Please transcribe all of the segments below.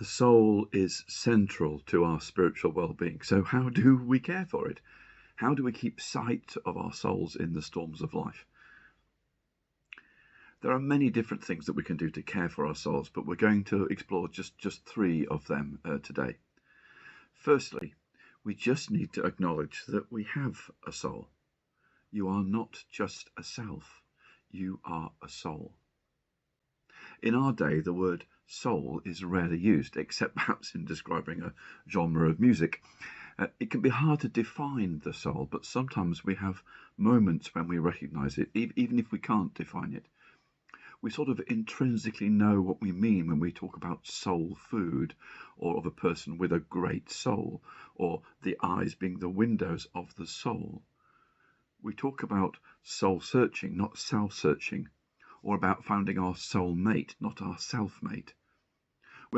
The soul is central to our spiritual well-being. So how do we care for it? How do we keep sight of our souls in the storms of life? There are many different things that we can do to care for our souls, but we're going to explore just three of them today. Firstly, we just need to acknowledge that we have a soul. You are not just a self, you are a soul. In our day, the word soul is rarely used, except perhaps in describing a genre of music. It can be hard to define the soul, but sometimes we have moments when we recognize it, even if we can't define it. We sort of intrinsically know what we mean when we talk about soul food, or of a person with a great soul, or the eyes being the windows of the soul. We talk about soul searching, not self-searching, or about finding our soul mate, not our self-mate.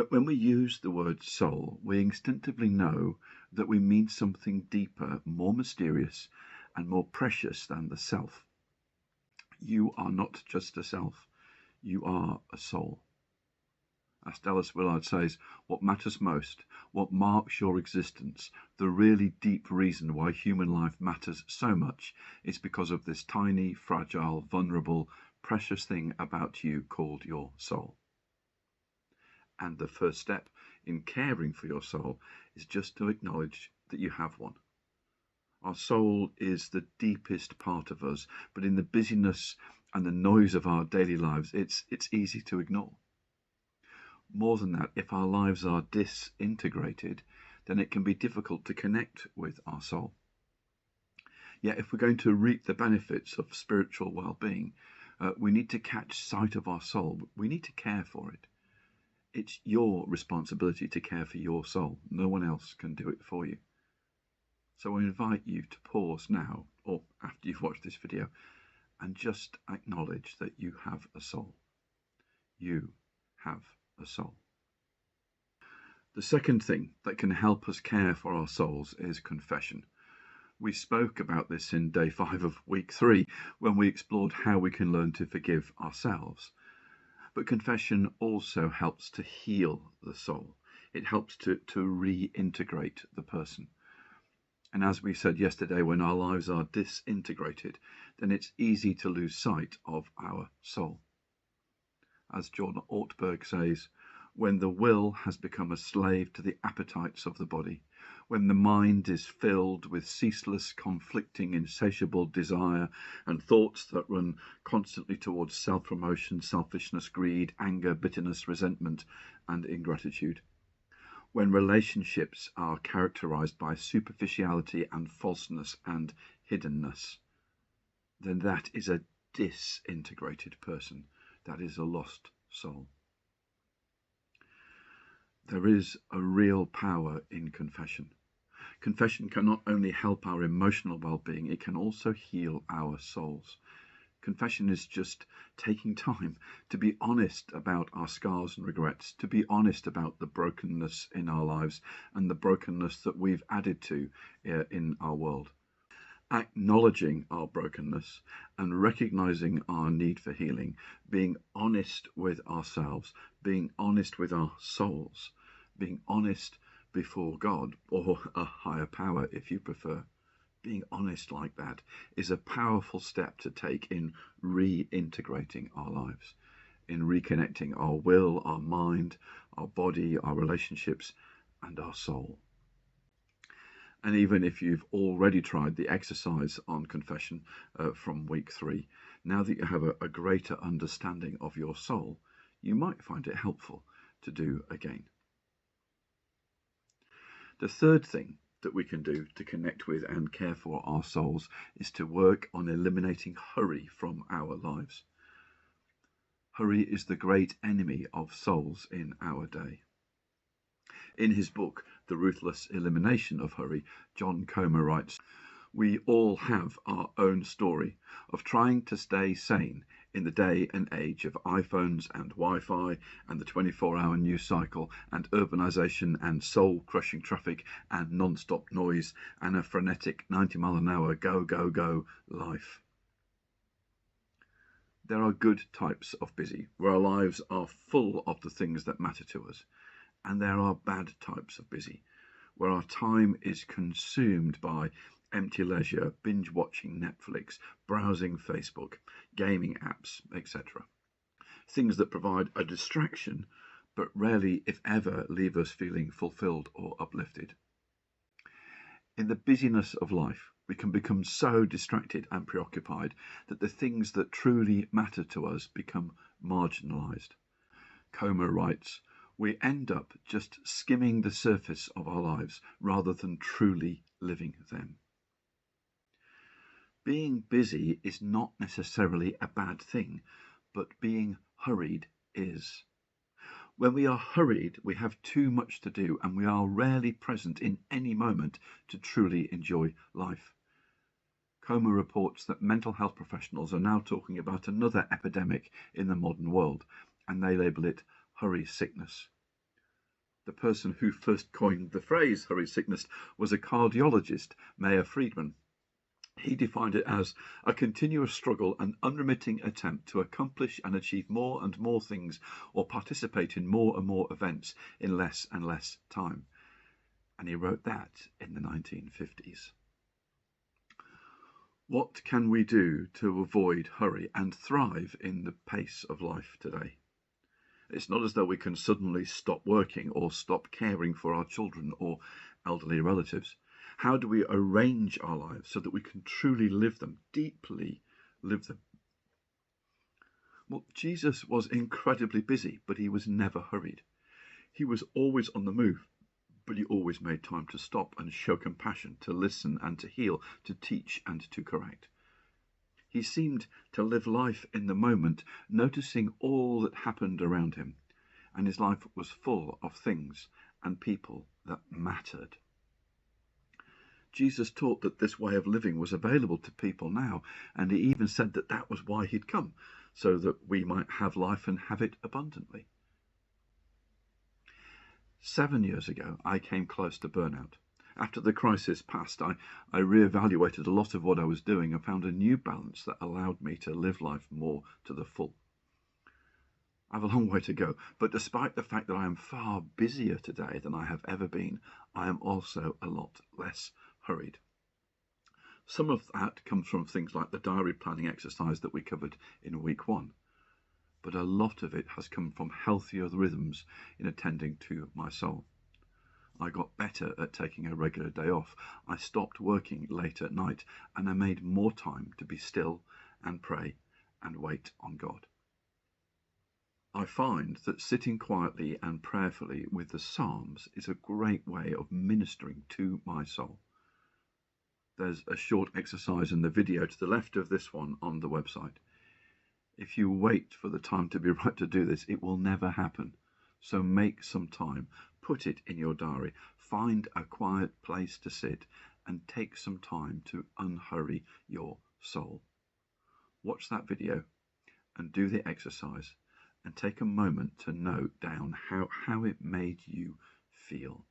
When we use the word soul, we instinctively know that we mean something deeper, more mysterious, and more precious than the self. You are not just a self, you are a soul. As Dallas Willard says, what matters most, what marks your existence, the really deep reason why human life matters so much is because of this tiny, fragile, vulnerable, precious thing about you called your soul. And the first step in caring for your soul is just to acknowledge that you have one. Our soul is the deepest part of us, but in the busyness and the noise of our daily lives, it's easy to ignore. More than that, if our lives are disintegrated, then it can be difficult to connect with our soul. Yet if we're going to reap the benefits of spiritual well-being, we need to catch sight of our soul. We need to care for it. It's your responsibility to care for your soul. No one else can do it for you. So I invite you to pause now, or after you've watched this video, and just acknowledge that you have a soul. You have a soul. The second thing that can help us care for our souls is confession. We spoke about this in day 5 of week 3 when we explored how we can learn to forgive ourselves. But confession also helps to heal the soul. It helps to reintegrate the person. And as we said yesterday, when our lives are disintegrated, then it's easy to lose sight of our soul. As John Ortberg says, when the will has become a slave to the appetites of the body, when the mind is filled with ceaseless, conflicting, insatiable desire and thoughts that run constantly towards self-promotion, selfishness, greed, anger, bitterness, resentment, and ingratitude, when relationships are characterized by superficiality and falseness and hiddenness, then that is a disintegrated person. That is a lost soul. There is a real power in confession. Confession can not only help our emotional well-being, it can also heal our souls. Confession is just taking time to be honest about our scars and regrets, to be honest about the brokenness in our lives and the brokenness that we've added to in our world. Acknowledging our brokenness and recognizing our need for healing, being honest with ourselves, being honest with our souls, being honest before God, or a higher power if you prefer. Being honest like that is a powerful step to take in reintegrating our lives, in reconnecting our will, our mind, our body, our relationships, and our soul. And even if you've already tried the exercise on confession from week 3, now that you have a greater understanding of your soul, you might find it helpful to do again. The third thing that we can do to connect with and care for our souls is to work on eliminating hurry from our lives. Hurry is the great enemy of souls in our day. In his book, The Ruthless Elimination of Hurry, John Comer writes, "We all have our own story of trying to stay sane in the day and age of iPhones and Wi-Fi and the 24-hour news cycle and urbanization and soul-crushing traffic and non-stop noise and a frenetic 90-mile-an-hour go, go, go life." There are good types of busy, where our lives are full of the things that matter to us, And there are bad types of busy, where our time is consumed by empty leisure, binge watching Netflix, browsing Facebook, gaming apps, etc. Things that provide a distraction, but rarely, if ever, leave us feeling fulfilled or uplifted. In the busyness of life, we can become so distracted and preoccupied that the things that truly matter to us become marginalised. Comer writes, we end up just skimming the surface of our lives rather than truly living them. Being busy is not necessarily a bad thing, but being hurried is. When we are hurried, we have too much to do, and we are rarely present in any moment to truly enjoy life. Comer reports that mental health professionals are now talking about another epidemic in the modern world, and they label it hurry sickness. The person who first coined the phrase hurry sickness was a cardiologist, Mayer Friedman. He defined it as a continuous struggle and unremitting attempt to accomplish and achieve more and more things or participate in more and more events in less and less time. And he wrote that in the 1950s. What can we do to avoid hurry and thrive in the pace of life today? It's not as though we can suddenly stop working or stop caring for our children or elderly relatives. How do we arrange our lives so that we can truly live them, deeply live them? Well, Jesus was incredibly busy, but he was never hurried. He was always on the move, but he always made time to stop and show compassion, to listen and to heal, to teach and to correct. He seemed to live life in the moment, noticing all that happened around him, and his life was full of things and people that mattered. Jesus taught that this way of living was available to people now, and he even said that that was why he'd come, so that we might have life and have it abundantly. 7 years ago, I came close to burnout. After the crisis passed, I re-evaluated a lot of what I was doing and found a new balance that allowed me to live life more to the full. I have a long way to go, but despite the fact that I am far busier today than I have ever been, I am also a lot less hurried. Some of that comes from things like the diary planning exercise that we covered in week 1, but a lot of it has come from healthier rhythms in attending to my soul. I got better at taking a regular day off. I stopped working late at night, and I made more time to be still and pray and wait on God. I find that sitting quietly and prayerfully with the Psalms is a great way of ministering to my soul. There's a short exercise in the video to the left of this one on the website. If you wait for the time to be right to do this, it will never happen. So make some time, put it in your diary, find a quiet place to sit, and take some time to unhurry your soul. Watch that video and do the exercise, and take a moment to note down how it made you feel.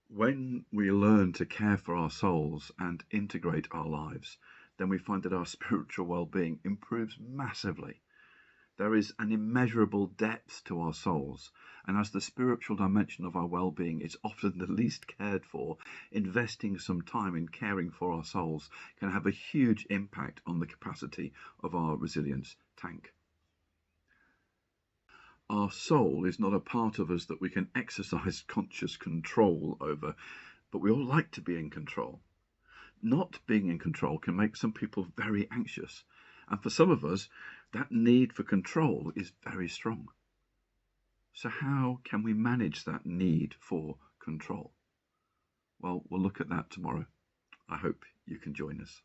When we learn to care for our souls and integrate our lives, then we find that our spiritual well-being improves massively. There is an immeasurable depth to our souls, and as the spiritual dimension of our well-being is often the least cared for, investing some time in caring for our souls can have a huge impact on the capacity of our resilience tank. Our soul is not a part of us that we can exercise conscious control over, but we all like to be in control. Not being in control can make some people very anxious, and for some of us, that need for control is very strong. So how can we manage that need for control? Well, we'll look at that tomorrow. I hope you can join us.